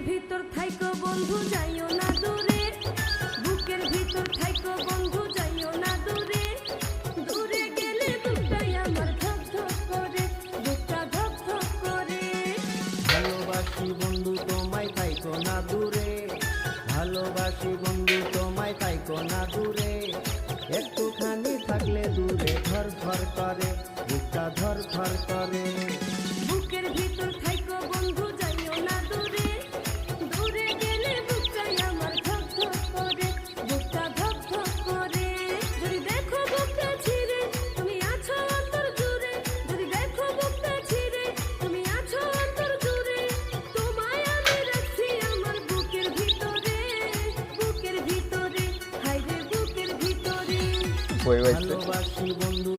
ভিতর থাইকো বন্ধু যাইও না দূরে, বুকের ভিতর থাইকো বন্ধু যাইও না দূরে, দূরে গেলে বুকটাই আমার ধক ধক করে, বুকটা ধক ধক করে। ভালোবাসি বন্ধু তোমায় থাইকো না দূরে, ভালোবাসি বন্ধু তোমায় থাইকো না দূরে, একটুখানি থাকলে দূরে ধর ধর করে, বুকটা ধর ধর করে। বুকের ভিতর থাইকো বন্ধু যাইও না দূরে, দূরে গেলে বুকটাই আমার ধক ধক করে, বুকটা ধক ধক করে। যদি দেখো বুকটা ছিঁড়ে তুমি আছো অন্তর জুড়ে, যদি দেখো বুকটা ছিঁড়ে তুমি আছো অন্তর জুড়ে, তোমায় আমি রাখছি আমার বুকের ভিতরে, বুকের ভিতরে, হায় রে বুকের ভিতরে। বই বাজছে। ভালোবাসি বন্ধু